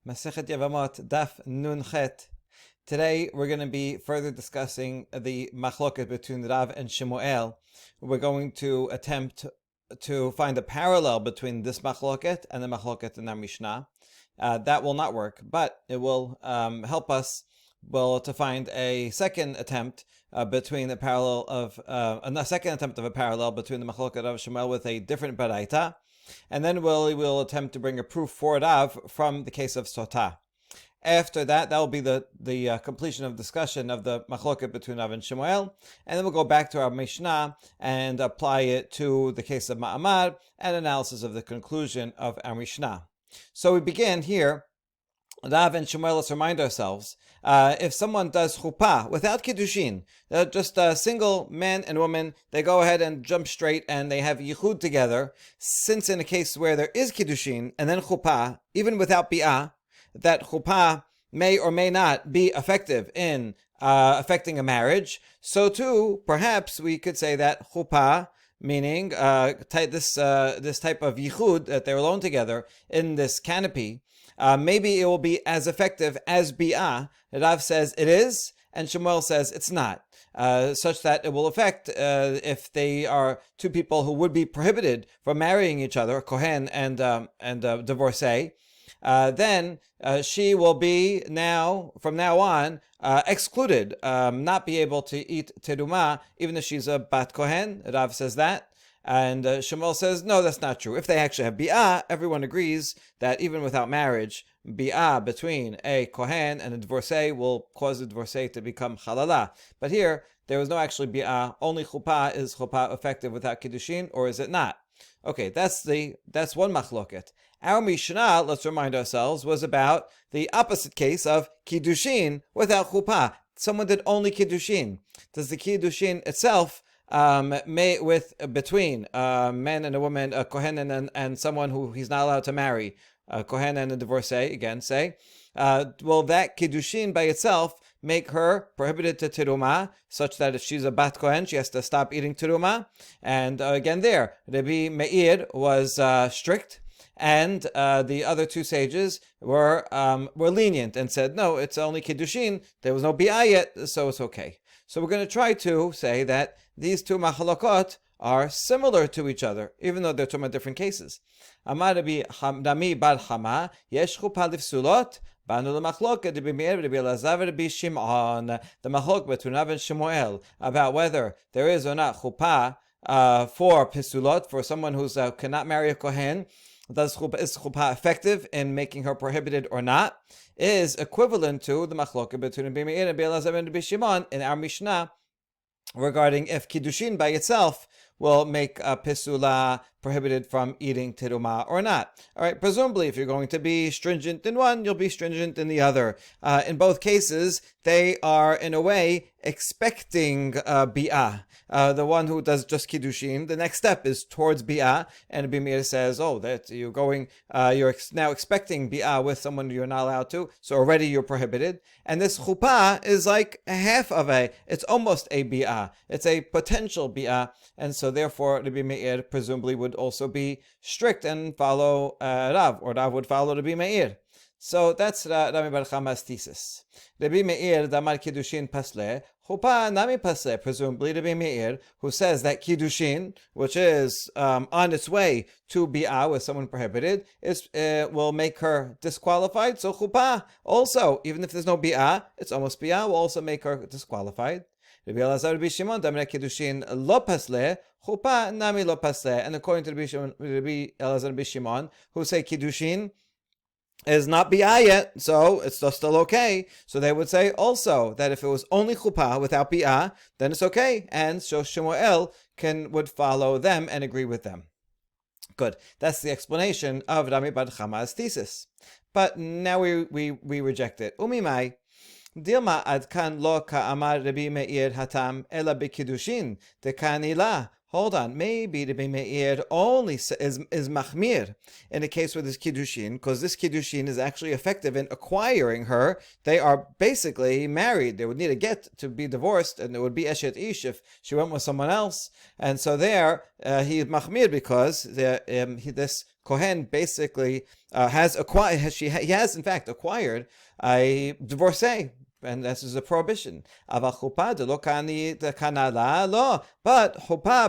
Masechet Yevamot, Daf Nun Chet. Today we're going to be further discussing the machloket between Rav and Shemuel. We're going to attempt to find a parallel between this machloket and the machloket in our Mishnah. That will not work, but it will help us to find a second attempt between the parallel of a second attempt of a parallel between the machloket of Shemuel with a different baraita. And then we'll attempt to bring a proof for Rav from the case of Sota. After that, that will be the completion of discussion of the machloket between Rav and Shemuel, and then we'll go back to our Mishnah and apply it to the case of Ma'amar and analysis of the conclusion of our Mishnah. So we begin here. Rav and Shemuel, let's remind ourselves, if someone does chuppah without kiddushin, just a single man and woman, they go ahead and jump straight and they have yichud together, since in a case where there is kiddushin and then chuppah, even without bi'ah, that chuppah may or may not be effective in affecting a marriage, so too, perhaps we could say that chuppah, meaning this type of yichud, that they're alone together in this canopy, maybe it will be as effective as bi'ah. Rav says it is, and Shemuel says it's not, such that it will affect if they are two people who would be prohibited from marrying each other, kohen and divorcee. Then she will be from now on, excluded, not be able to eat terumah, even if she's a bat kohen. Rav says that. And Shemuel says, no, that's not true. If they actually have bi'ah, everyone agrees that even without marriage, bi'ah between a kohen and a divorcee will cause the divorcee to become halala. But here, there was no actually bi'ah. Only chuppah. Is chuppah effective without kiddushin, or is it not? Okay, that's one machloket. Our Mishnah, let's remind ourselves, was about the opposite case of kiddushin without chuppah. Someone did only kiddushin. Does the kiddushin itself between a man and a woman, a kohen and someone who he's not allowed to marry, a kohen and a divorcee, again, will that kiddushin by itself make her prohibited to terumah, such that if she's a bat kohen, she has to stop eating terumah? And again there, Rabbi Meir was strict, and the other two sages were lenient and said, no, it's only kiddushin, there was no bi'ah yet, so it's okay. So we're going to try to say that these two machlokot are similar to each other, even though they're talking about different cases. Amar Rabbi Rami bar Chama, yesh chuppah lifsulot, banu lemachloket Rabbi Meir, Rabbi Elazar, Rabbi Shimon. The machlok between Rav and Shemuel about whether there is or not chuppah for pisulot, for someone who cannot marry a kohen. Is chuppah effective in making her prohibited or not, is equivalent to the machloket between Rabbi Meir, Rabbi Elazar, and Rabbi Shimon in our Mishnah regarding if kiddushin by itself will make a pisula prohibited from eating terumah or not. All right, presumably if you're going to be stringent in one, you'll be stringent in the other. In both cases, they are in a way expecting bi'ah. The one who does just kiddushin, the next step is towards bi'ah, and Rabbi Meir says, that you're now expecting bi'ah with someone you're not allowed to, so already you're prohibited. And this chuppah is like it's almost a bi'ah. It's a potential bi'ah, and so therefore Rabbi Meir presumably would also be strict and follow Rav, or Rav would follow Rabbi Meir. So that's Rami bar Chama's thesis. Rabbi Meir damar kiddushin pasle, chuppah nami pasle. Presumably Rabbi Meir, who says that kiddushin, which is on its way to bi'ah with someone prohibited, will make her disqualified. So chuppah also, even if there's no bi'ah, it's almost bi'ah, will also make her disqualified. Rabbi Elazar, Rabbi Shimon damar kiddushin lo pasle, chuppah nami lo pasle. And according to Rabbi Elazar, Rabbi Shimon, who say kiddushin is not bi'ah yet, so it's still okay. So they would say also that if it was only chuppah without bi'ah, then it's okay. And so Shemuel would follow them and agree with them. Good. That's the explanation of Rami bar Chama's thesis. But now we reject it. Umimai. Dilma adkan lo ka'amar Rabbi Meir hatam ela b'kiddushin dekani la hold on, maybe the Meir only is machmir in a case with this kiddushin, because this kiddushin is actually effective in acquiring her. They are basically married. They would need a get to be divorced, and it would be eshet ish if she went with someone else. And so there, he is machmir because this Kohen basically has acquired. He has in fact acquired a divorcee. And this is a prohibition. But chuppah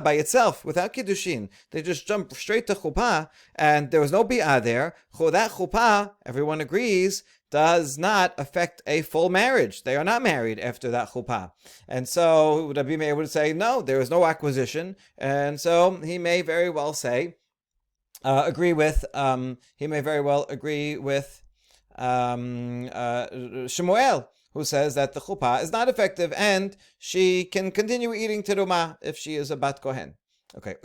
by itself, without kiddushin, they just jump straight to chuppah, and there was no bi'ah there. That chuppah, everyone agrees, does not affect a full marriage. They are not married after that chuppah. And so Rabbi Meir would say, no, there is no acquisition. And so he may very well say, Shemuel, who says that the chuppah is not effective and she can continue eating terumah if she is a bat kohen. Okay,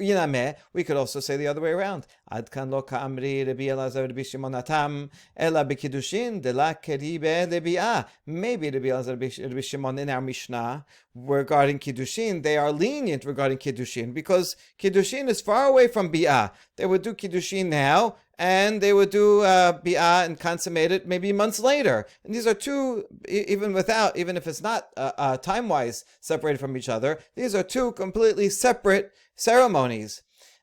we could also say the other way around. Ad kan lo ka'amri Rabbi Elazar Rabbi Shimon atam ela b'kiddushin de la keribe lebi'ah. Maybe Rabbi Elazar Rabbi Shimon in our Mishnah regarding kiddushin, they are lenient regarding kiddushin because kiddushin is far away from bi'ah. They would do kiddushin now, and they would do bi'ah and consummate it maybe months later. And these are two, even if it's not time-wise separated from each other, these are two completely separate ceremonies.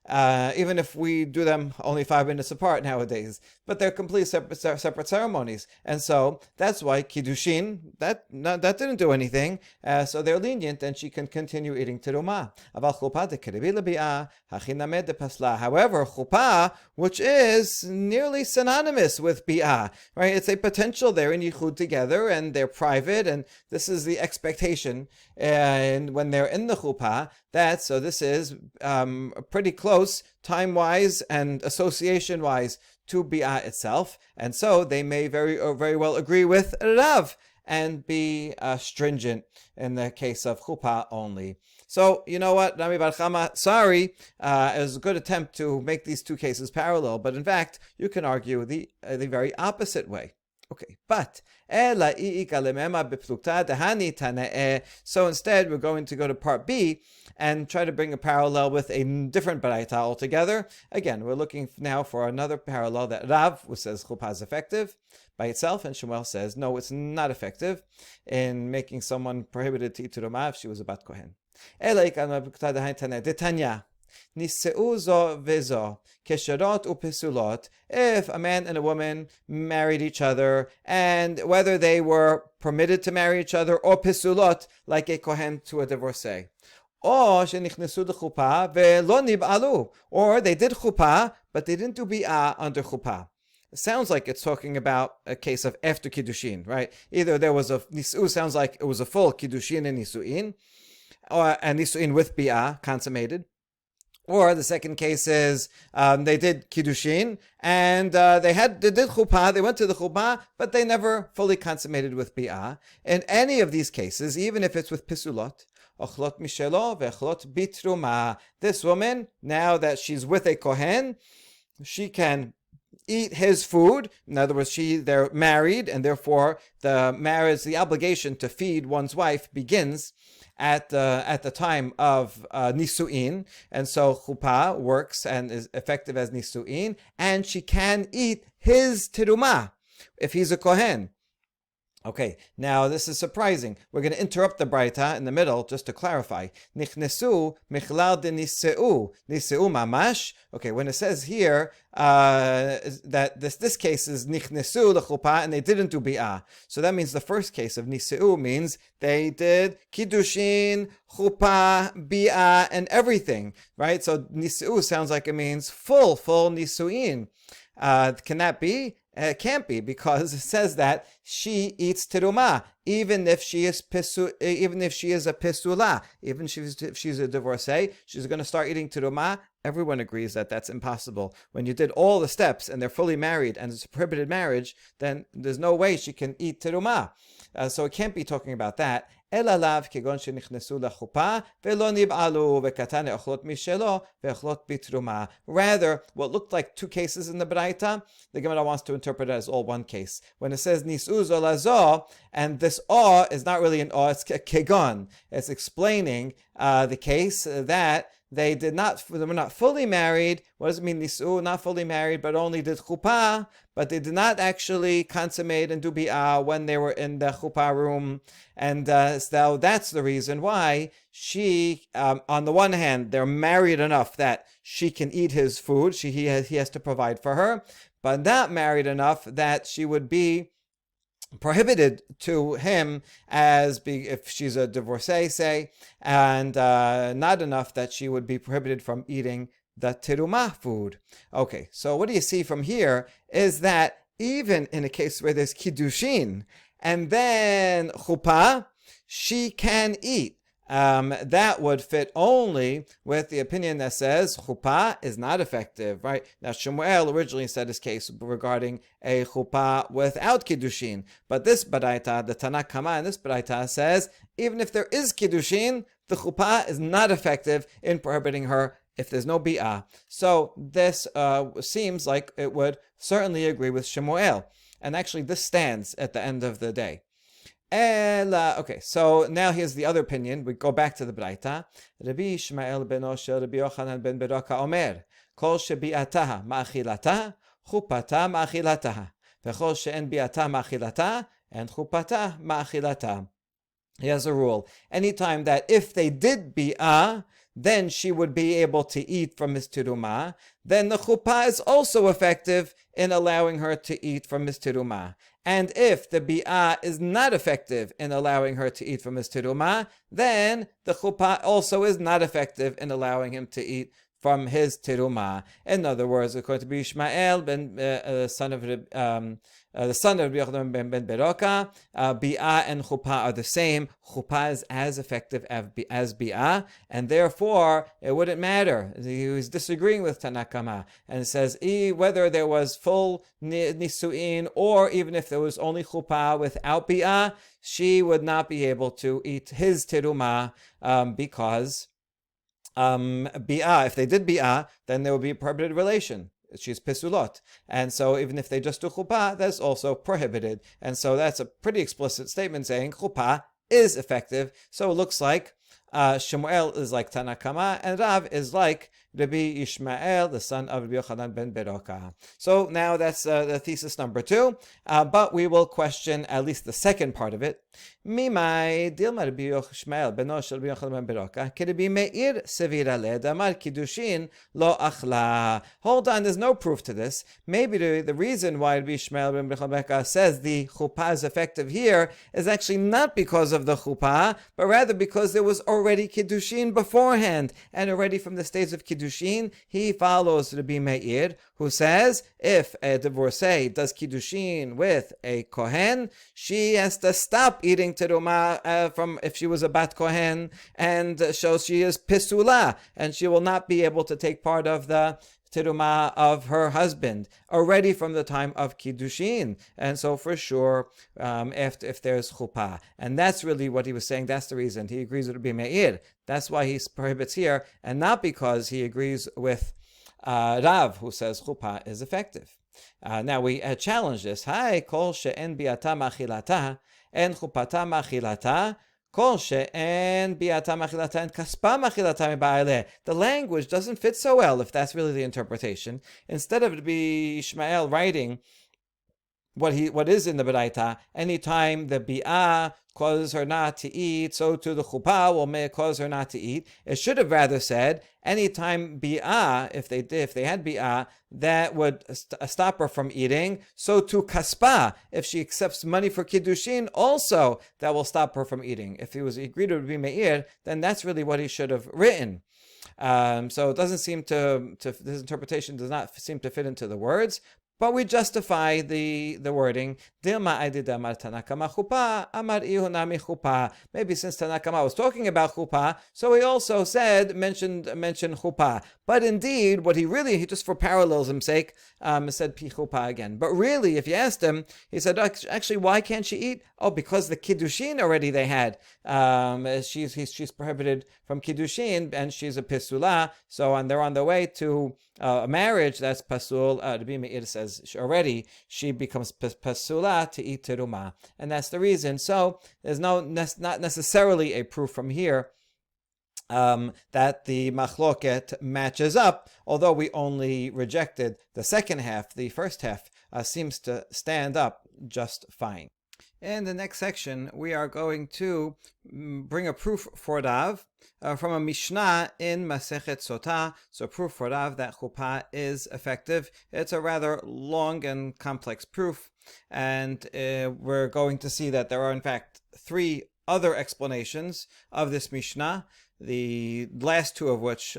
Even if we do them only 5 minutes apart nowadays, but they're completely separate ceremonies, and so that's why kiddushin that didn't do anything. So they're lenient, and she can continue eating terumah. However, chuppah, which is nearly synonymous with bi'ah, right? It's a potential there in yichud together, and they're private, and this is the expectation. And when they're in the chuppah, so this is pretty close time-wise and association-wise to bi'ah itself, and so they may very well agree with Rav and be stringent in the case of chuppah only. So, you know what, Rami Bar Chama, sorry, it was a good attempt to make these two cases parallel, but in fact, you can argue the very opposite way. Okay, but so instead we're going to go to part B and try to bring a parallel with a different baraita altogether. Again, we're looking now for another parallel that Rav, who says chuppah is effective by itself, and Shemuel says no, it's not effective in making someone prohibited to eat terumah if she was a bat kohen. If a man and a woman married each other, and whether they were permitted to marry each other or pesulot, like a kohen to a divorcee, or they did chuppah, but they didn't do bi'ah under chuppah. It sounds like it's talking about a case of after kiddushin, right? Either there was a nisu, sounds like it was a full kiddushin and nisuin, or a nisuin with bi'ah consummated. Or the second case is they did kiddushin and they did chuppah. They went to the chuppah, but they never fully consummated with bi'ah. In any of these cases, even if it's with pisulot, ochlot mishelo ve'ochlot bitruma. This woman, now that she's with a kohen, she can eat his food. In other words, they're married, and therefore the marriage, the obligation to feed one's wife begins at the time of nisuin, and so chuppah works and is effective as nisuin, and she can eat his terumah if he's a kohen. Okay, now this is surprising. We're going to interrupt the braita in the middle just to clarify. Nichnesu michlal de niseu mamash. Okay, when it says here that this case is nichnesu lechuppah and they didn't do bi'ah, so that means the first case of niseu means they did kiddushin, chuppah, bi'ah, and everything, right? So niseu sounds like it means full nisuin. Can that be? It can't be, because it says that she eats terumah, even if she is a pesula, even if she's a divorcee, she's going to start eating terumah. Everyone agrees that that's impossible. When you did all the steps and they're fully married and it's a prohibited marriage, then there's no way she can eat terumah. So it can't be talking about that. Rather, what looked like two cases in the Baraita, the Gemara wants to interpret it as all one case. When it says nis'u zo lazo, and this aw is not really an aw, it's a kegon. It's explaining the case that they were not fully married. What does it mean, nisu? Not fully married, but only did chuppah, but they did not actually consummate and do bi'ah when they were in the chuppah room. And so that's the reason why she, on the one hand, they're married enough that she can eat his food. He has to provide for her, but not married enough that she would be prohibited to him if she's a divorcee, say, and not enough that she would be prohibited from eating the terumah food. Okay, so what do you see from here is that even in a case where there's kiddushin and then chuppah, she can eat. That would fit only with the opinion that says chuppah is not effective, right? Now, Shemuel originally said his case regarding a chuppah without kiddushin, but this baraita, the Tanakh Kama in this baraita says, even if there is kiddushin, the chuppah is not effective in prohibiting her if there's no bi'ah. So this seems like it would certainly agree with Shemuel, and actually this stands at the end of the day. Okay, so now here's the other opinion. We go back to the Braita. Rabbi Ishmael ben Osher, Rabbi Yochanan ben Beroka Omer, Kol shebi'ataha ma'achilataha, chupata ma'achilataha, v'chol she'en bi'ataha ma'achilataha, and chupata ma'achilataha. He has a rule. Anytime that if they did bi'ah, then she would be able to eat from his terumah, then the chuppah is also effective in allowing her to eat from his terumah. And if the bi'ah is not effective in allowing her to eat from his terumah, then the chuppah also is not effective in allowing him to eat from his terumah. In other words, according to Ishmael, the son of Rabbi Yochanan ben Beroka, bi'ah and chuppah are the same. Chuppah is as effective as bi'ah, and therefore it wouldn't matter. He was disagreeing with Tanakh Kama, and it says whether there was full nisu'in or even if there was only chuppah without bi'ah, she would not be able to eat his terumah because bi'ah, if they did bi'ah, then there would be a prohibited relation. She's pisulot. And so even if they just do chuppah, that's also prohibited. And so that's a pretty explicit statement saying chuppah is effective. So it looks like Shemuel is like Tanakh Kama, and Rav is like Rabbi Ishmael, the son of Rabbi Yochanan ben Beroka. So now that's the thesis number 2, but we will question at least the second part of it. Mimai dilma Rabbi Ishmael beno shel Rabbi Yochanan ben Beroka ke Rabbi Meir sevira le damar kiddushin lo achla. Hold on, there's no proof to this. Maybe the reason why Rabbi Ishmael ben Beroka says the chuppah is effective here is actually not because of the chuppah, but rather because there was already kiddushin beforehand, and already from the stage of kiddushin, he follows Rabbi Meir, who says if a divorcee does kiddushin with a kohen, she has to stop eating terumah from if she was a bat kohen, and so she is pisula, and she will not be able to take part of the terumah of her husband already from the time of kiddushin, and so for sure if there's chuppah, and that's really what he was saying. That's the reason he agrees with Rabbi Meir. That's why he prohibits here, and not because he agrees with Rav, who says chuppah is effective. Now we challenge this. Hi, kol she'en bi'ata ma'achilata en chupata ma'achilata. The language doesn't fit so well if that's really the interpretation. Instead of Rabbi Ishmael writing what is in the Baraita, anytime the bi'ah causes her not to eat, so too the chuppah will cause her not to eat. It should have rather said, anytime bi'ah, if they had bi'ah, that would stop her from eating, so too kaspa, if she accepts money for kiddushin, also that will stop her from eating. If he agreed with Rabbi Meir, then that's really what he should have written. So it doesn't seem this interpretation does not seem to fit into the words. But we justify the wording. Maybe since Tanakh Kama was talking about chuppah, so he also mentioned chuppah. But indeed, he just for parallelism's sake, said pi chuppah again. But really, if you asked him, he said, actually, why can't she eat? Oh, because the kiddushin already they had. She's prohibited from kiddushin, and she's a pisula. So they're on the way to a marriage that's pasul. Rabbi Meir says already she becomes pasula to eat terumah, and that's the reason. So there's not necessarily a proof from here that the machloket matches up, although we only rejected the second half. The first half seems to stand up just fine. In the next section, we are going to bring a proof for Rav from a Mishnah in Masechet Sota. So proof for Rav that chuppah is effective. It's a rather long and complex proof, and we're going to see that there are in fact 3 other explanations of this Mishnah, the last 2 of which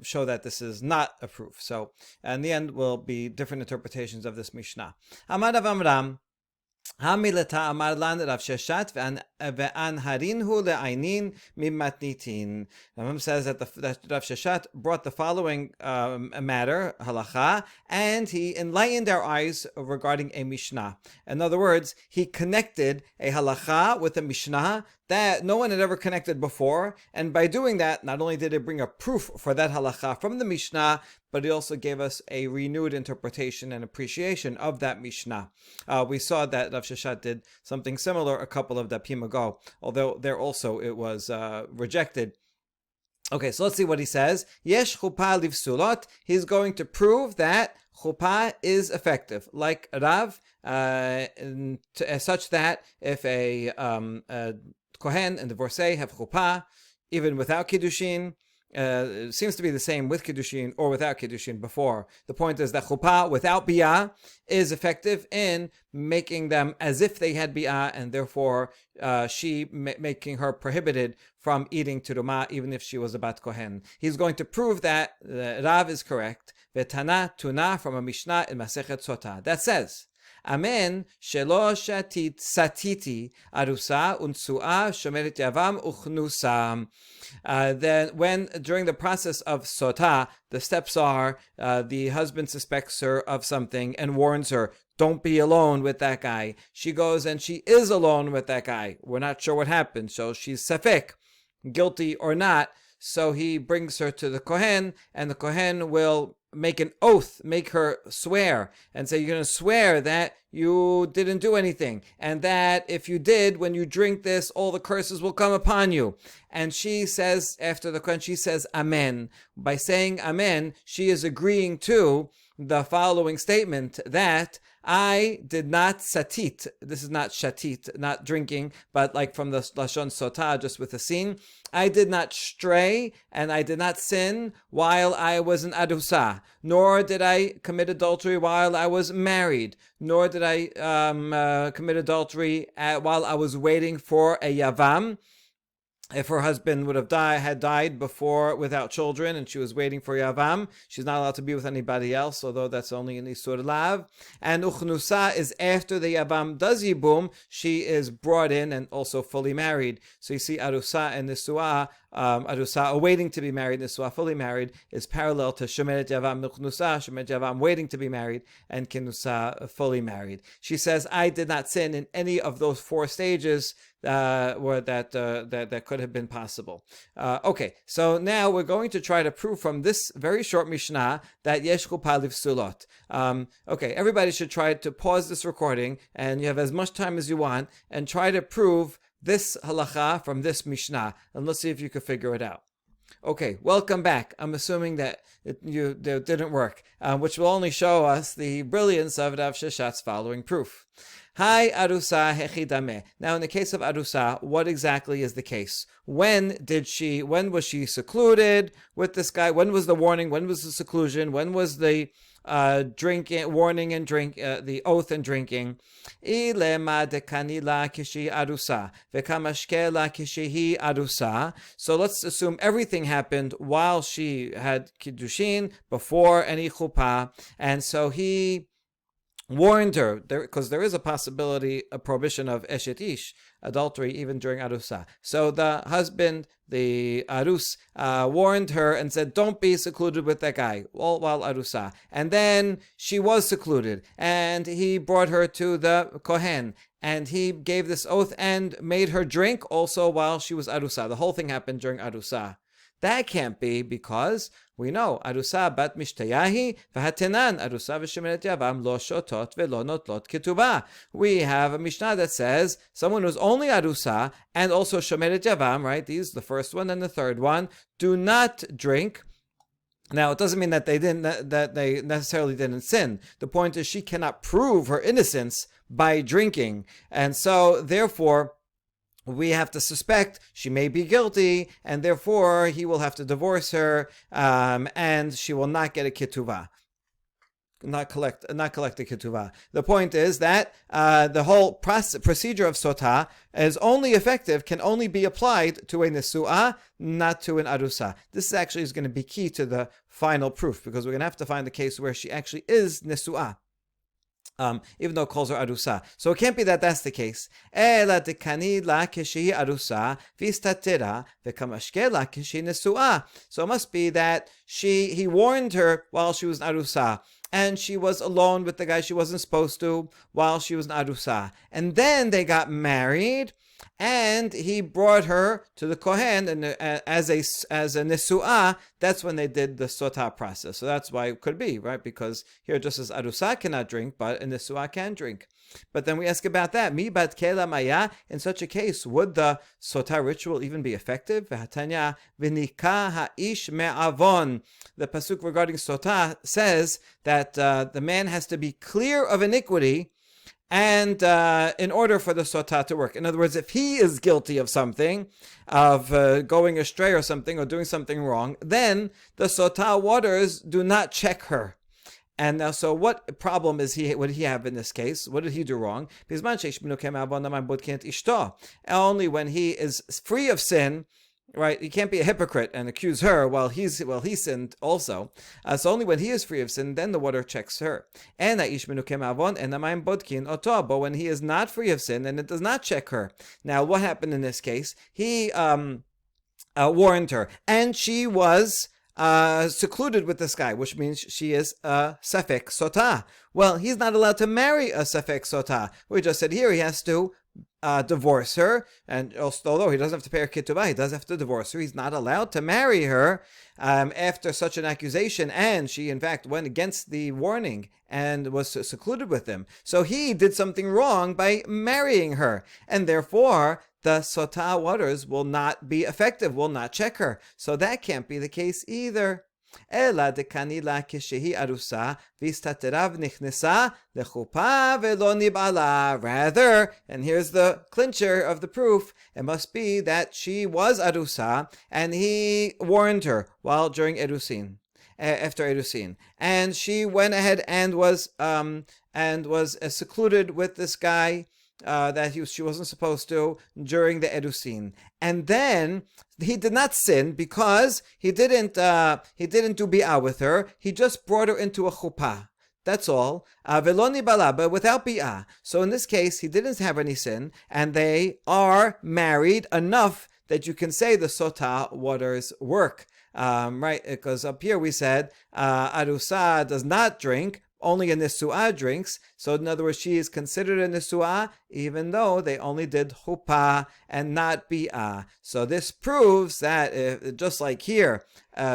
show that this is not a proof. So in the end will be different interpretations of this Mishnah. Amar Rav Amram, Hamilata amar lan Rav Sheshat ve'an harinhu le'ainin mimatnitin. Rambam says that Rav Sheshat brought the following matter, halacha, and he enlightened our eyes regarding a Mishnah. In other words, he connected a halacha with a Mishnah that no one had ever connected before, and by doing that, not only did it bring a proof for that halacha from the Mishnah, but it also gave us a renewed interpretation and appreciation of that Mishnah. We saw that Rav Sheshat did something similar a couple of dapim ago, although there also it was rejected. Okay, so let's see what he says. Yesh chuppah livsulot. He's going to prove that chuppah is effective, like Rav, such that if a kohen and divorcee have chuppah, even without kiddushin, it seems to be the same with kiddushin or without kiddushin before. The point is that chuppah without biyah is effective in making them as if they had biyah, and therefore making her prohibited from eating terumah even if she was a bat kohen. He's going to prove that Rav is correct. Vetana tuna from a Mishnah in Masechet Sota that says, Amen shelo satiti arusa unsua shomeret yavam uchnusa. Then when during the process of sota, the steps are the husband suspects her of something and warns her, don't be alone with that guy. She goes and she is alone with that guy. We're not sure what happened, so she's safek, guilty or not. So he brings her to the kohen, and the kohen will make an oath, make her swear, and say, you're going to swear that you didn't do anything, and that if you did, when you drink this, all the curses will come upon you. And she says, after the kohen, she says amen. By saying amen, she is agreeing to the following statement, that I did not satit. This is not shatit, not drinking, but like from the Lashon Sota, just with a sin. I did not stray and I did not sin while I was in Adusa, nor did I commit adultery while I was married, nor did I commit adultery while I was waiting for a Yavam. If her husband would have had died before without children and she was waiting for Yavam, she's not allowed to be with anybody else, although that's only in Isur Lav. And Uchnusa is after the Yavam does Yibum, she is brought in and also fully married. So you see Arusa and Nisua, Arusa waiting to be married, Nisua fully married, is parallel to Shomeret Yavam Uchnusa, Shomeret Yavam waiting to be married, and Kinusa fully married. She says, I did not sin in any of those 4 stages that could have been possible. Okay, so now we're going to try to prove from this very short Mishnah that yesh chuppah livsulot. Okay, everybody should try to pause this recording, and you have as much time as you want, and try to prove this halacha from this Mishnah, and let's see if you can figure it out. Okay, welcome back. I'm assuming that it didn't work, which will only show us the brilliance of Rav Sheshat's following proof. Hi Arusa hechidame. Now in the case of Arusa, what exactly is the case? When was she secluded with this guy? When was the warning? When was the seclusion? When was the warning and the oath and drinking? Ilema dekanila kishi arusa vekamashkela kishihi arusa. So let's assume everything happened while she had kiddushin, before any chuppah, and so he warned her, because there is a possibility, a prohibition of eshet ish, adultery, even during arusa. So the husband, the arus, warned her and said, don't be secluded with that guy, all while arusa. And then she was secluded, and he brought her to the kohen, and he gave this oath and made her drink also while she was arusa. The whole thing happened during arusa. That can't be because we know arusa bat mishtayahi v'hatenan arusa v'shemeret yavam lo shotot ve'lo notlot ketubah. We have a Mishnah that says someone who's only arusa and also shemeret yavam, right? These, the first one and the third one, do not drink. Now, it doesn't mean that they necessarily didn't sin. The point is she cannot prove her innocence by drinking, and so therefore we have to suspect she may be guilty, and therefore he will have to divorce her, and she will not get a ketuvah. Not collect a ketuvah. The point is that the whole procedure of sota is only effective, can only be applied to a nesuah, not to an arusa. This actually is going to be key to the final proof, because we're going to have to find the case where she actually is nesuah. Even though it calls her arusa. So it can't be that that's the case. Ela dekani la keshehi arusa vistatera vekamashke la keshehi nesuah. So it must be that he warned her while she was an arusa, and she was alone with the guy she wasn't supposed to while she was an arusa. And then they got married, and he brought her to the Kohen and as a nesuah. That's when they did the sota process. So that's why it could be, right? Because here just as arusa cannot drink, but a nesuah can drink. But then we ask about that. Mi bat kela maya. In such a case, would the sota ritual even be effective? V'hatanya v'nika ha'ish me'avon. The pasuk regarding sota says that the man has to be clear of iniquity, and in order for the sota to work. In other words, if he is guilty of something, of going astray or something, or doing something wrong, then the sota waters do not check her. And now, so what problem would he have in this case? What did he do wrong? Only when he is free of sin, right? He can't be a hypocrite and accuse her while he sinned also. So only when he is free of sin, then the water checks her. But when he is not free of sin, then it does not check her. Now, what happened in this case? He warned her, and she was secluded with this guy, which means she is a safek sota. Well, he's not allowed to marry a safek sota. We just said here he has to divorce her, and although he doesn't have to pay her ketubah, he does have to divorce her. He's not allowed to marry her after such an accusation, and she in fact went against the warning and was secluded with him. So he did something wrong by marrying her, and therefore the sota waters will not be effective, will not check her. So that can't be the case either. Ela dekani la keshehi arusa vistaterav nichnesa lechupa velo nibala. Rather, and here's the clincher of the proof, it must be that she was arusa and he warned her while during erusin, after erusin, and she went ahead and was secluded with this guy that she wasn't supposed to during the erusin, and then he did not sin because he didn't do bi'ah with her. He just brought her into a chuppah. That's all. Veloni bala, but without bi'ah. So in this case, he didn't have any sin, and they are married enough that you can say the sota waters work. Right? Because up here we said arusa does not drink. Only a nesuah drinks. So in other words, she is considered a nesuah, even though they only did chuppah and not bi'ah. So this proves that just like here,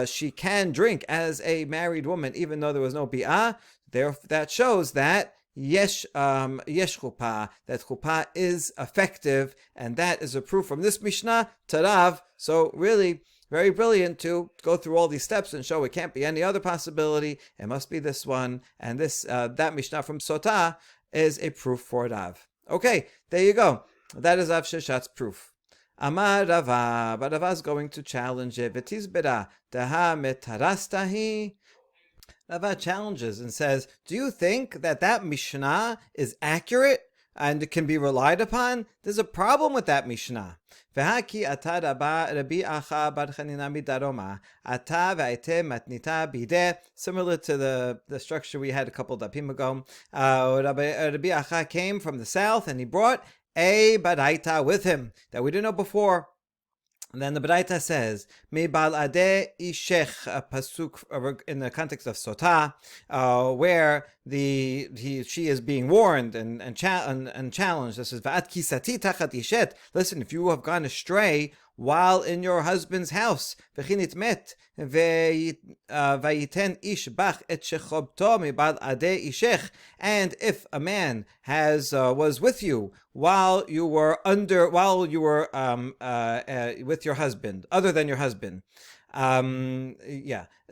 she can drink as a married woman, even though there was no bi'ah. That shows that yesh chuppah, that chuppah is effective, and that is a proof from this Mishnah to Rav. So really, very brilliant to go through all these steps and show it can't be any other possibility. It must be this one. And that Mishnah from Sota is a proof for Rav. Okay, there you go. That is Rav Sheshat's proof. Amar Rava, but Rava is going to challenge it. V'tizbera daha metarastahi. Rava challenges and says, do you think that Mishnah is accurate and it can be relied upon? There's a problem with that Mishnah. V'haki ata Rabbi Acha bar Chanina midaroma ata v'aite matnita bideh. Similar to the structure we had a couple of dapim ago. Rabbi Acha came from the south and he brought a baraita with him that we didn't know before. And then the Baraita says, "Me bal ade ishech," a pasuk in the context of Sota, where she is being warned and challenged. This is Va'at kisati tachat ishet. Listen, if you have gone astray while in your husband's house. V'chinit met vayiten ish bach et shechobto mibad ade ishech. And if a man was with you while you were with your husband, other than your husband.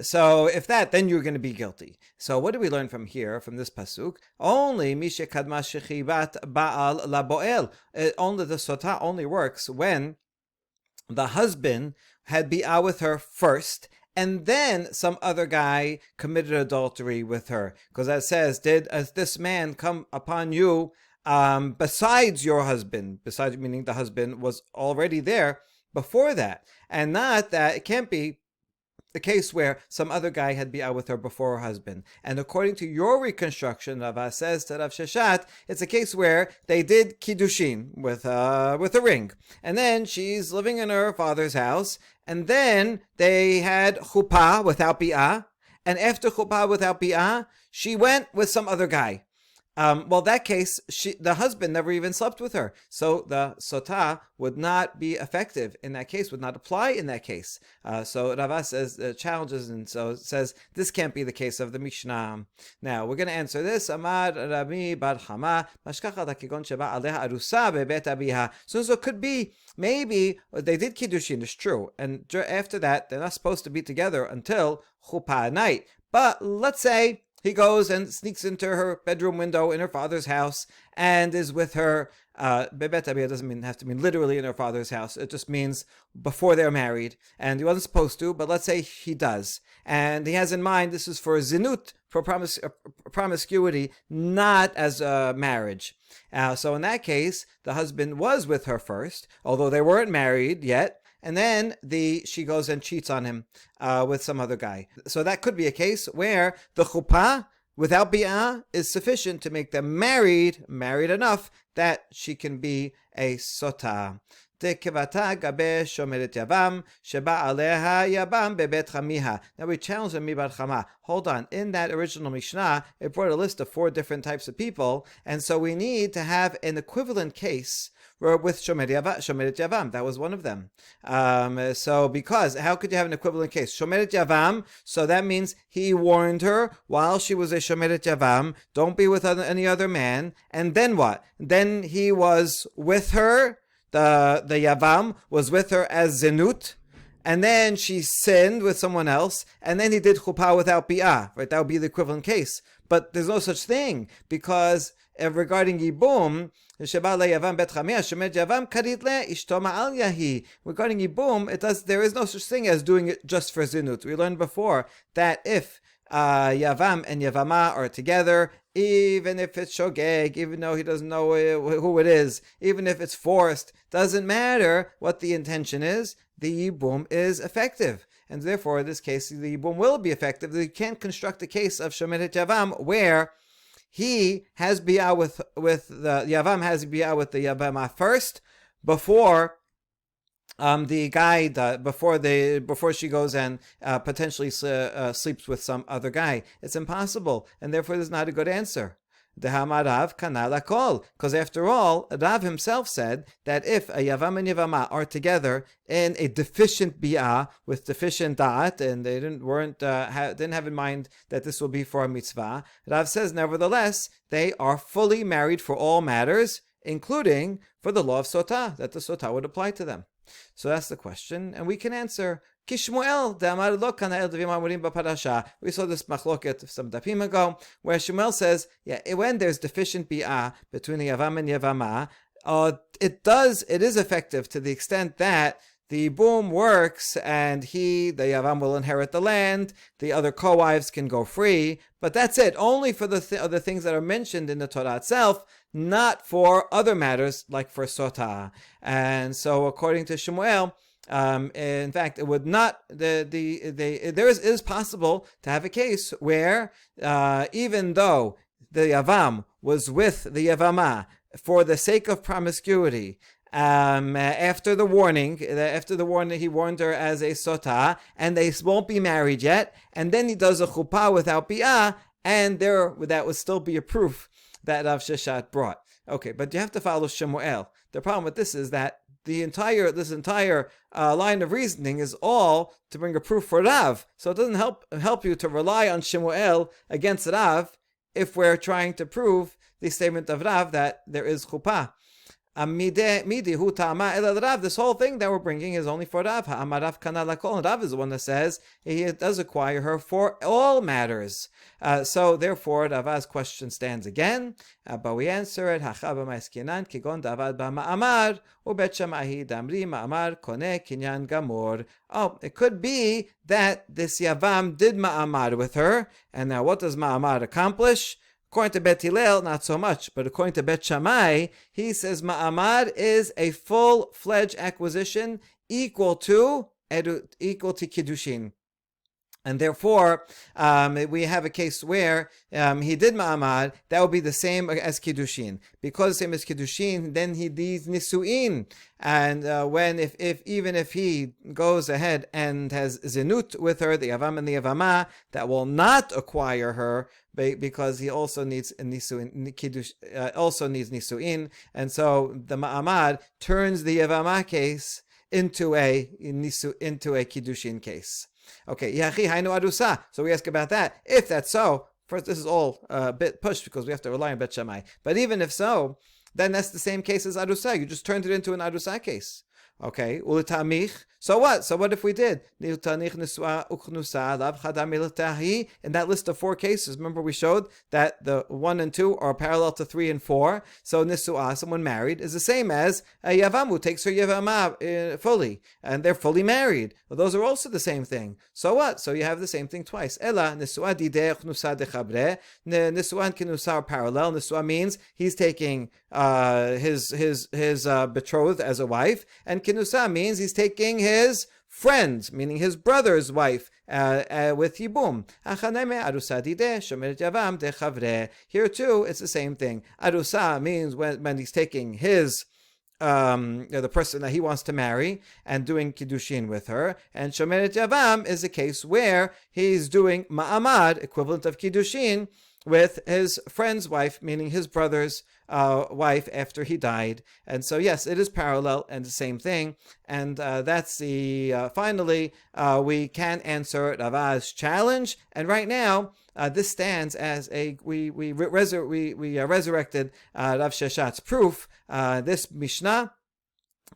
So if that, then you're going to be guilty. So what do we learn from here, from this pasuk? Only mishe kadma shechibat baal laboel. Only the sota only works when the husband had bi'ah with her first, and then some other guy committed adultery with her. Because that says, did this man come upon you besides your husband? Besides, meaning the husband was already there before that. And not that, it can't be the case where some other guy had bi'ah with her before her husband. And according to your reconstruction, Rava says to Rav Sheshat, it's a case where they did kiddushin with a ring. And then she's living in her father's house, and then they had chuppah without bi'ah, and after chuppah without bi'ah, she went with some other guy. That case, the husband never even slept with her. So the sota would not be effective in that case, would not apply in that case. So Rava says, challenges, and so says, this can't be the case of the Mishnah. Now, we're going to answer this. Amar Rami bar Chama, mashkachat hakigon sheba aleha arusa bebet abiha. So it could be, maybe they did kiddushin, it's true. And after that, they're not supposed to be together until chuppah night. But let's say he goes and sneaks into her bedroom window in her father's house and is with her. Bebet abiyah doesn't have to mean literally in her father's house. It just means before they're married. And he wasn't supposed to, but let's say he does. And he has in mind this is for zinut, for promiscuity, not as a marriage. So in that case, the husband was with her first, although they weren't married yet. And then she goes and cheats on him with some other guy. So that could be a case where the chuppah without bi'ah is sufficient to make them married enough that she can be a sota. Now we challenge Rami bar Chama. Hold on. In that original Mishnah, it brought a list of 4 different types of people. And so we need to have an equivalent case with Shomeret Yavam. That was one of them. So because, how could you have an equivalent case? Shomeret Yavam, so that means he warned her while she was a Shomeret Yavam, don't be with any other man. And then what? Then he was with her, the Yavam was with her as Zenut, and then she sinned with someone else, and then he did chuppah without bi'ah, right? That would be the equivalent case. But there's no such thing, because regarding Yibum, regarding Yibum, there is no such thing as doing it just for Zinut. We learned before that if Yavam and Yevama are together, even if it's shogeg, even though he doesn't know who it is, even if it's forced, doesn't matter what the intention is, the yibum is effective. And therefore, in this case, the yibum will be effective. You can't construct a case of Shomeret Yavam where he has bi'ah with the Yavam has bi'ah with the Yavama first, before the guy, before she goes and potentially sleeps with some other guy. It's impossible, and therefore there's not a good answer. Because after all, Rav himself said that if a Yavam and Yavama are together in a deficient bi'ah with deficient da'at, and they didn't have in mind that this will be for a mitzvah, Rav says nevertheless they are fully married for all matters, including for the law of Sota, that the Sota would apply to them. So that's the question, and we can answer. Kishmuel de'amar lo kana'el devim amurim b'parasha. We saw this machloket some dapim ago, where Shmuel says, when there's deficient bi'ah between the Yavam and Yavama, it is effective to the extent that the boom works, and the Yavam will inherit the land, the other co-wives can go free, but that's it, only for the other things that are mentioned in the Torah itself, not for other matters like for Sota. And so according to Shmuel, in fact, it would not. It is possible to have a case where even though the Yavam was with the Yavama for the sake of promiscuity, after the warning, he warned her as a Sota, and they won't be married yet, and then he does a chuppah without bi'ah, and that would still be a proof that Rav Sheshat brought. Okay, but you have to follow Shemuel. The problem with this is that this entire line of reasoning is all to bring a proof for Rav. So it doesn't help you to rely on Shemuel against Rav if we're trying to prove the statement of Rav that there is chuppah. This whole thing that we're bringing is only for Rav. Rav is the one that says he does acquire her for all matters. So therefore, Rava's question stands again, but we answer it. Oh, it could be that this Yavam did ma'amar with her, and now what does ma'amar accomplish? According to Bet Hillel, not so much, but according to Bet Shammai, he says ma'amad is a full-fledged acquisition equal to kiddushin. And therefore, we have a case where he did ma'amad, that would be the same as kiddushin. Because the same as kiddushin, then he needs nisuin. And even if he goes ahead and has zinut with her, the yavam and the yavama, that will not acquire her, because he also needs nisuin, also needs nisuin. And so the ma'amad turns the yavama case into a kiddushin case. Okay, yachi hainu arusa. So we ask about that. If that's so, first, this is all a bit pushed because we have to rely on Bet Shammai. But even if so, then that's the same case as arusa. You just turned it into an arusa case. Okay, ulitamich. So what? So what if we did? In that list of 4 cases, remember we showed that the 1 and 2 are parallel to 3 and 4. So nisuah, someone married, is the same as a yavam who takes her yavama fully, and they're fully married. Well, those are also the same thing. So what? So you have the same thing twice. Ela nisuah dideh uchnusa dechabre. Nisuah and kinusa are parallel. Nisuah means he's taking his betrothed as a wife, and kinusa means he's taking his friend, meaning his brother's wife, with yibum. Here too, it's the same thing. Arusa means when he's taking his the person that he wants to marry and doing kiddushin with her, and shomeret yavam is a case where he's doing ma'amad, equivalent of kiddushin, with his friend's wife, meaning his brother's wife after he died. And so yes, it is parallel and the same thing. And that's the finally we can answer Rava's challenge. And right now this stands as a we resurrected Rav Sheshat's proof. This Mishnah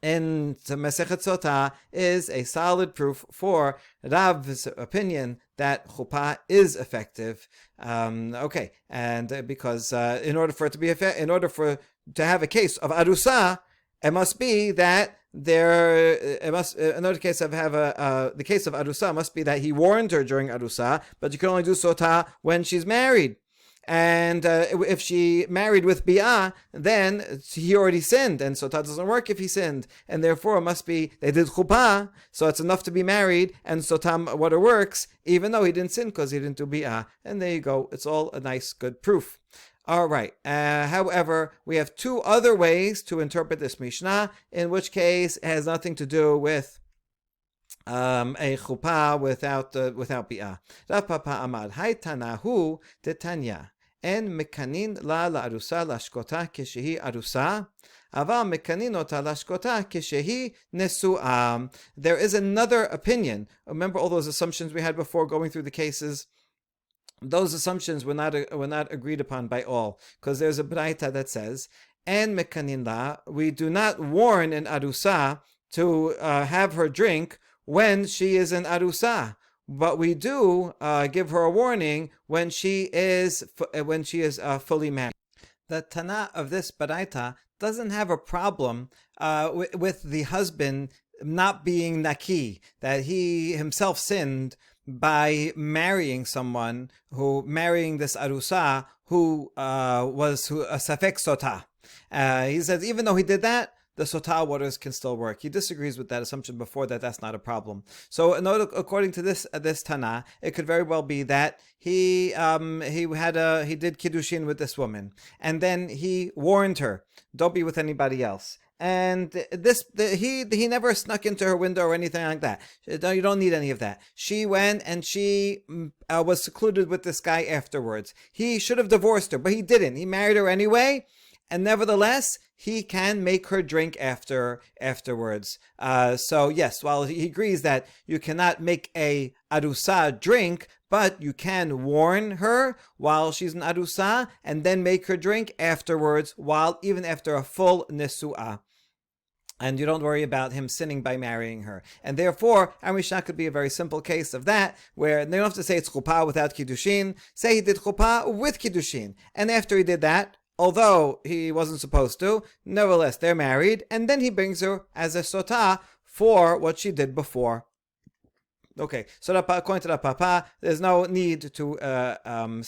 in Masechet Sota is a solid proof for Rav's opinion that chuppah is effective. Okay, and because in order for it to be to have a case of arusa, it must be that another case of the case of arusa must be that he warned her during arusa, but you can only do sota when she's married. And if she married with bi'ah, then he already sinned, and sota doesn't work if he sinned, and therefore it must be they did chuppah, so it's enough to be married, and sota water works, even though he didn't sin because he didn't do bi'ah. And there you go. It's all a nice, good proof. All right. However, we have 2 other ways to interpret this Mishnah, in which case it has nothing to do with a chuppah without bi'ah. Rav Papa Amar, Hai Tanahu Titanya. En mekanin la arusa lashkota keshehi arusa, aval mekanin ota lashkota keshehi nesu'am. There is another opinion. Remember all those assumptions we had before going through the cases? Those assumptions were not agreed upon by all, because there's a braita that says, en mekanin la, we do not warn an arusa to have her drink when she is an arusa. But we do give her a warning when she is fully married. The Tana of this Baraita doesn't have a problem with the husband not being naki, that he himself sinned by marrying this arusa who was a safek sota. He says even though he did that, the sota waters can still work. He disagrees with that assumption before, that's not a problem. So, according to this Tana, it could very well be that he did kiddushin with this woman, and then he warned her, don't be with anybody else. And he never snuck into her window or anything like that. You don't need any of that. She went and she was secluded with this guy afterwards. He should have divorced her, but he didn't. He married her anyway. and nevertheless, he can make her drink afterwards. So yes, while he agrees that you cannot make a arusa drink, but you can warn her while she's an arusa, and then make her drink afterwards, even after a full nesu'ah. And you don't worry about him sinning by marrying her. And therefore, our Mishnah could be a very simple case of that, where they don't have to say it's chuppah without kiddushin. Say he did chuppah with kiddushin. And after he did that, although he wasn't supposed to, nevertheless, they're married. And then he brings her as a sota for what she did before. Okay, so according to the Papa, there's no need to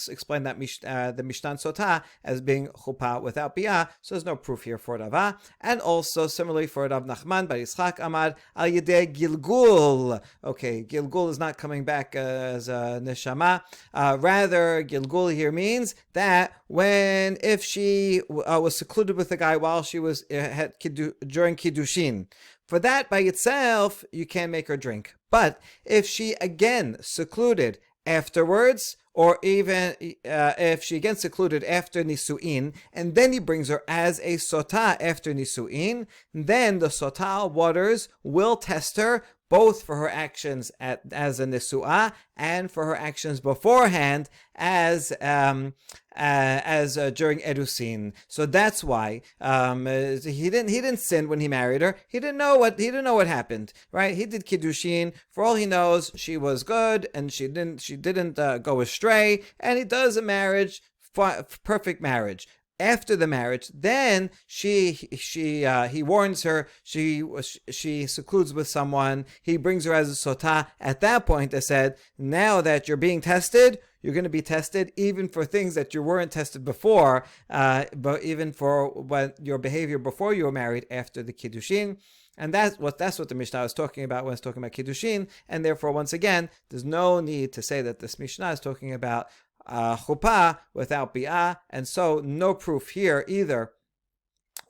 explain that the Mishnah Sota as being chuppah without biyah, so there's no proof here for Rava. And also, similarly for Rav Nachman bar Yitzchak Amar al yedei Gilgul. Okay, Gilgul is not coming back as a neshama. Rather, Gilgul here means that if she was secluded with a guy while she was during Kiddushin, for that by itself, you can't make her drink. But if she again secluded afterwards, or even if she again secluded after Nisu'in, and then he brings her as a Sota after Nisu'in, then the Sota waters will test her both for her actions as a Nisu'ah and for her actions beforehand as during Erusin. So that's why he didn't sin when he married her. He didn't know what happened, right? He did kiddushin. For all he knows, she was good and she didn't go astray. And he does a marriage, perfect marriage. After the marriage, then he warns her. She secludes with someone. He brings her as a sota. At that point, I said, now that you're being tested, you're going to be tested even for things that you weren't tested before, but even for your behavior before you were married after the kiddushin. And that's what the Mishnah is talking about when it's talking about kiddushin. And therefore, once again, there's no need to say that this Mishnah is talking about chuppah without bi'ah, and so no proof here either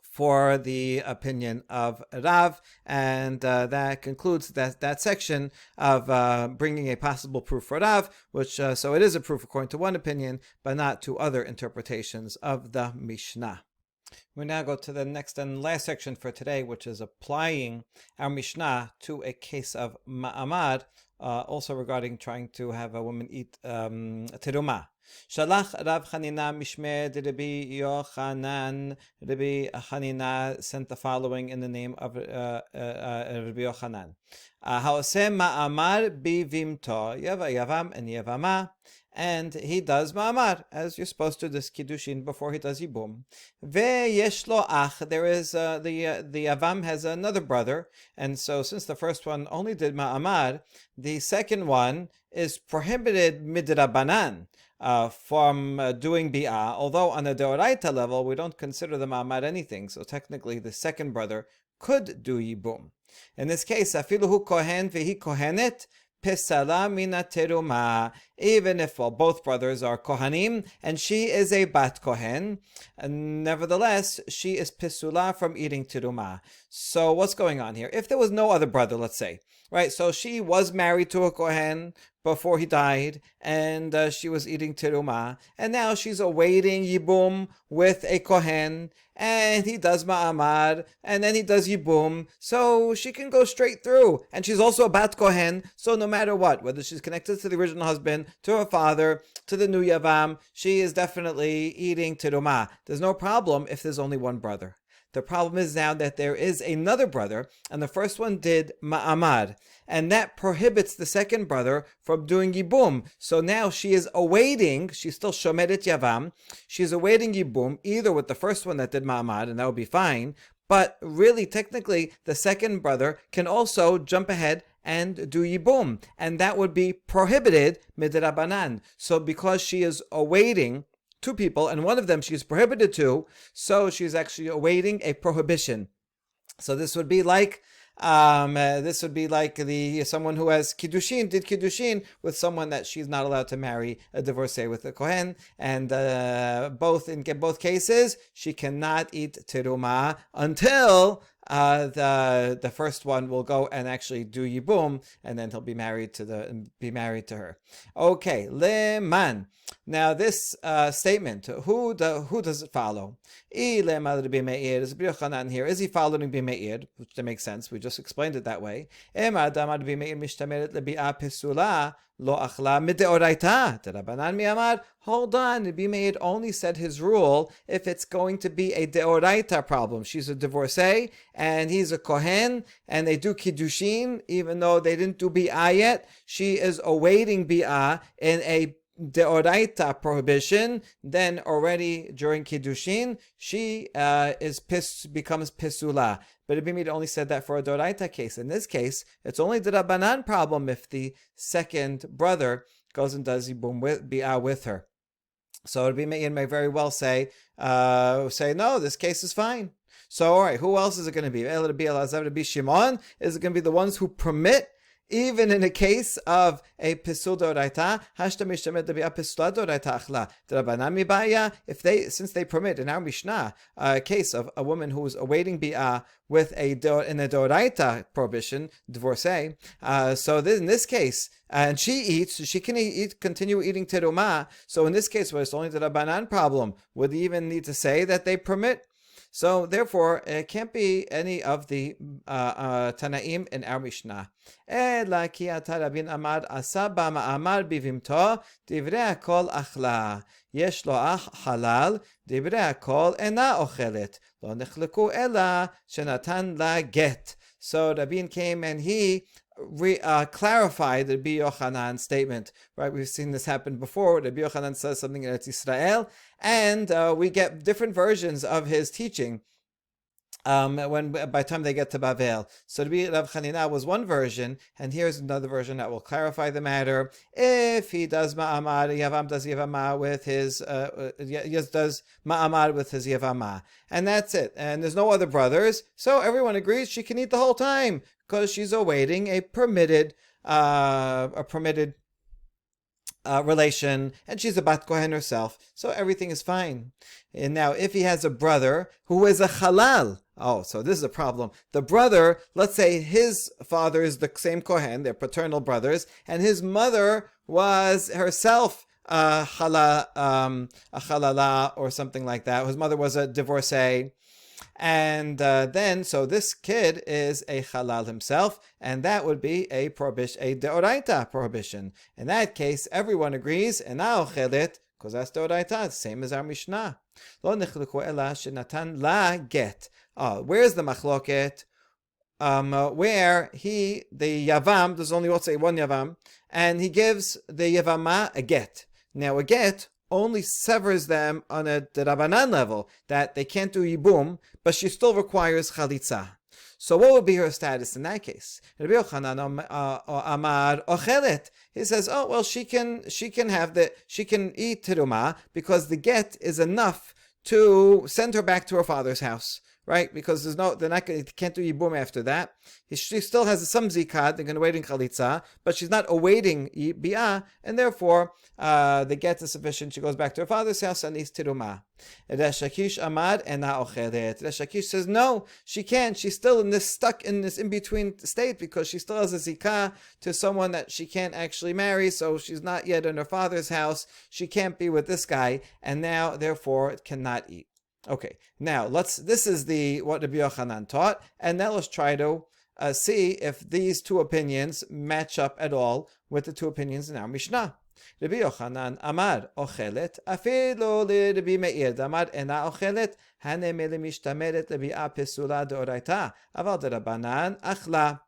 for the opinion of Rav, and that concludes that section of bringing a possible proof for Rav, which so it is a proof according to one opinion, but not to other interpretations of the Mishnah. We now go to the next and last section for today, which is applying our Mishnah to a case of ma'amad, also regarding trying to have a woman eat terumah. Shalach Rav Chanina Mishme de Rabbi Yochanan. Rabbi Chanina sent the following in the name of Rabbi Yochanan. Haoseh ma'amar bivimto, Yavam and Yevamah. And he does ma'amar, as you're supposed to, this kiddushin before he does yibum. Ve'yesh lo ach, there is the avam has another brother, and so since the first one only did ma'amar, the second one is prohibited midrabanan from doing bi'ah. Although on a deoraita level we don't consider the ma'amar anything, so technically the second brother could do yibum. In this case, afilu hu kohen vehi kohenet. Pesala mina teruma, even if both brothers are kohanim and she is a bat kohen, nevertheless she is pesula from eating teruma. So what's going on here? If there was no other brother, let's say, right? So she was married to a kohen before he died, and she was eating teruma, and now she's awaiting yibum with a kohen, and he does ma'amar, and then he does yibum, so she can go straight through, and she's also a bat kohen, so no matter what, whether she's connected to the original husband, to her father, to the new yavam, she is definitely eating teruma. There's no problem if there's only one brother. The problem is now that there is another brother, and the first one did ma'amar, and that prohibits the second brother from doing yibum. So now she is awaiting, she's still shomedet yavam, she's awaiting yibum, either with the first one that did ma'amar, and that would be fine, but really, technically, the second brother can also jump ahead and do yibum, and that would be prohibited midrabanan. So because she is awaiting two people, and one of them she is prohibited to, so she's actually awaiting a prohibition. So this would be like someone who has kiddushin, did kiddushin with someone that she's not allowed to marry, a divorcee with a kohen, and in both cases she cannot eat teruma until the first one will go and actually do yibum, and then he'll be married to her. Okay, leman. Now this statement, who does it follow? Is Rabbi Yochanan here? Is he following Rabbi Meir? Which makes sense. We just explained it that way. Hold on, Rabbi Meir only said his rule if it's going to be a deoraita problem. She's a divorcee, and he's a kohen, and they do kiddushin, even though they didn't do bi'ah yet. She is awaiting bi'ah in a deoraita prohibition. Then already during kiddushin, she becomes pisula. But Rabbi Meir only said that for a deoraita case. In this case, it's only the rabbanan problem if the second brother goes and does bi'ah with her. So Rabbi Meir may very well say no, this case is fine. So all right, who else is it going to be? Rabbi Shimon? Is it going to be the ones who permit? Even in a case of a pisul doraita, since they permit in our Mishnah a case of a woman who is awaiting bi'ah with in a doraita prohibition, divorcee. So in this case, and she eats, she can continue eating terumah. So in this case, where it's only the rabbanan problem, would they even need to say that they permit? So therefore, it can't be any of the Tanaim in our Mishnah. Ela ki ata Rabin Amar asa b'ma'amar bivimto divrei hakol achla. Yesh lo ach halal divrei hakol ena ochelet. Lo nechleku ela shenatan la get. So Rabin came and he clarified the Rabbi Yochanan statement. Right, we've seen this happen before. Rabbi Yochanan says something in Eretz Yisrael, and we get different versions of his teaching by the time they get to Bavel. So Rabbi Rav Chanina was one version, and here's another version that will clarify the matter. If he does ma'amar, Yavam does Yevamah with his does ma'amar with his Yevamah, and that's it. And there's no other brothers, so everyone agrees she can eat the whole time because she's awaiting a permitted relation, and she's a bat kohen herself, so everything is fine. And now, if he has a brother who is a halal, so this is a problem. The brother, let's say his father is the same kohen, they're paternal brothers, and his mother was herself a halala or something like that. His mother was a divorcee. And then, so this kid is a halal himself, and that would be a deoraita prohibition. In that case, everyone agrees, and now chelet, because that's deoraita, same as our Mishnah. Lo nechleku ela shenatan la get. Where's the machloket? Where the Yavam, there's only one Yavam, and he gives the Yevamah a get. Now a get only severs them on the Rabbanan level, that they can't do Yibum, but she still requires Chalitza. So what would be her status in that case? Rabbi Yochanan Amar Ochelet. He says, she can eat Terumah because the get is enough to send her back to her father's house. Right? Because they can't do Yibum after that. She still has some Zikad, they're going to wait in Chalitza, but she's not awaiting Bi'ah, and therefore, the get is sufficient. She goes back to her father's house and eats Tirumah. Resh Lakish Amad ena ochelet. Resh Lakish says, no, she can't. She's still stuck in this in-between state because she still has a Zikah to someone that she can't actually marry, so she's not yet in her father's house. She can't be with this guy, and now, therefore, cannot eat. Okay, now this is what Rabbi Yochanan taught, and now let's try to see if these two opinions match up at all with the two opinions in our Mishnah. Rabbi Yochanan Amar Ochelet Afilo Rabbi Meir Amar Ena Ochelet Hane Mele Mishtameret Lebi'a Pesula Deoraita Aval Derabanan Achla.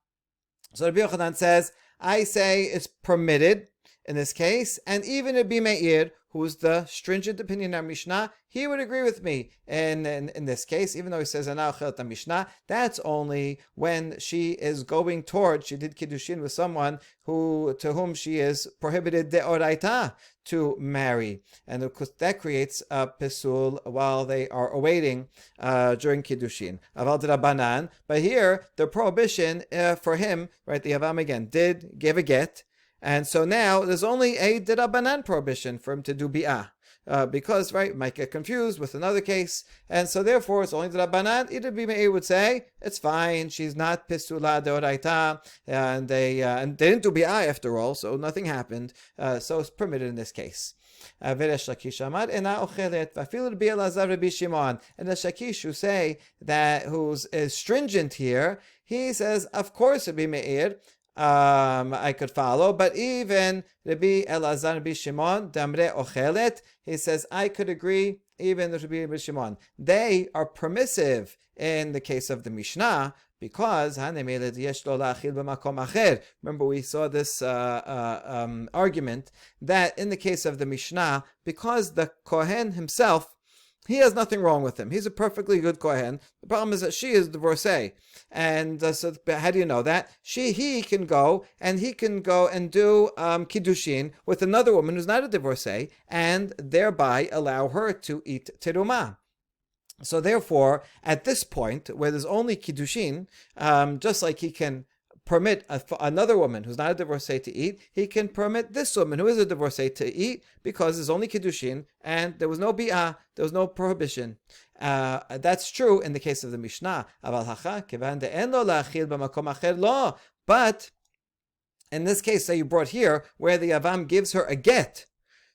So Rabbi Yochanan says, I say it's permitted in this case, and even Rabbi Meir, who's the stringent opinion of Mishnah, he would agree with me in this case, even though he says Ana Ochelet Mishnah, that's only when she is going toward, she did Kiddushin with someone to whom she is prohibited deoraita to marry. And of course that creates a pesul while they are awaiting during Kiddushin. Aval D'Rabbanan, but here the prohibition for him, right, the Yavam again, did give a get, and so now there's only a D'Rabbanan prohibition for him to do bi'ah. because, right, might get confused with another case. And so therefore, it's only the Rabbanan. Either Bimei would say, it's fine, she's not Pisula Deoraita, and they didn't do Bi'ah after all, so nothing happened. So it's permitted in this case. Veresh Lakish Amar ena ochelet v'afilu Rabbi Elazar Rabbi Shimon. And the Shakish who say that is stringent here, he says, of course, Rabbi Meir, I could follow, but even Rabbi Elazar Rabbi Shimon damre ochelet, he says I could agree. Even Rabbi Shimon, they are permissive in the case of the Mishnah, because remember we saw this argument that in the case of the Mishnah, because the Kohen himself, he has nothing wrong with him. He's a perfectly good Kohen. The problem is that she is divorcee. And so how do you know that? He can go and do Kiddushin with another woman who's not a divorcee, and thereby allow her to eat terumah. So therefore, at this point, where there's only Kiddushin, just like he can permit another woman who's not a divorcee to eat, he can permit this woman who is a divorcee to eat, because there's only Kiddushin, and there was no Bi'ah, there was no prohibition. That's true in the case of the Mishnah. But in this case that you brought here, where the Yavam gives her a get,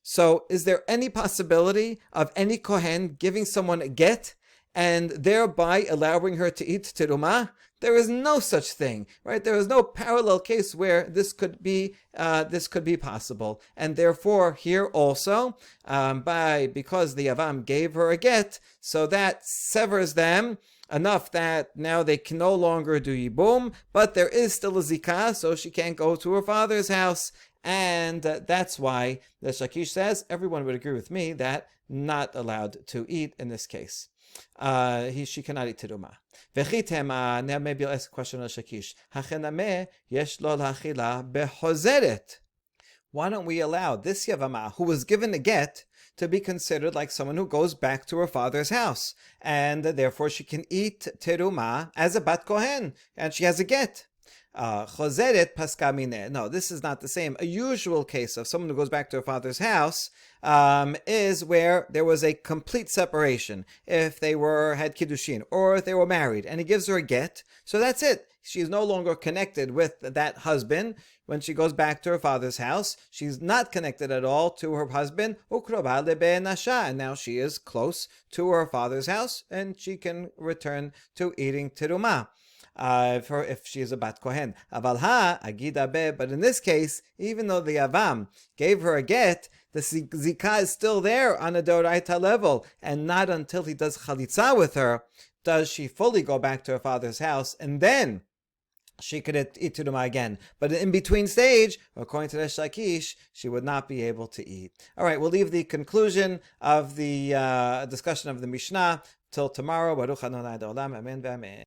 so is there any possibility of any Kohen giving someone a get and thereby allowing her to eat terumah? There is no such thing, right? There is no parallel case where this could be possible, and therefore here also, because the Yavam gave her a get, so that severs them enough that now they can no longer do yibum, but there is still a zikah, so she can't go to her father's house. And that's why the Shakish says, everyone would agree with me, that not allowed to eat in this case. She cannot eat terumah. Now maybe I'll ask a question on Shakish. Why don't we allow this Yevamah, who was given a get, to be considered like someone who goes back to her father's house, and therefore she can eat terumah as a bat kohen, and she has a get. Chozeret paskamine. No, this is not the same. A usual case of someone who goes back to her father's house is where there was a complete separation. If they had kiddushin, or if they were married, and he gives her a get, so that's it. She's no longer connected with that husband. When she goes back to her father's house, she's not connected at all to her husband. And now she is close to her father's house, and she can return to eating terumah. If she is a bat kohen. But in this case, even though the Yavam gave her a get, the zikah is still there on a doraita level, and not until he does chalitza with her does she fully go back to her father's house, and then she could eat terumah again. But in between stage, according to the Shakish, she would not be able to eat. All right, we'll leave the conclusion of the discussion of the Mishnah till tomorrow. Baruch Adonai Olam. Amen v'amen.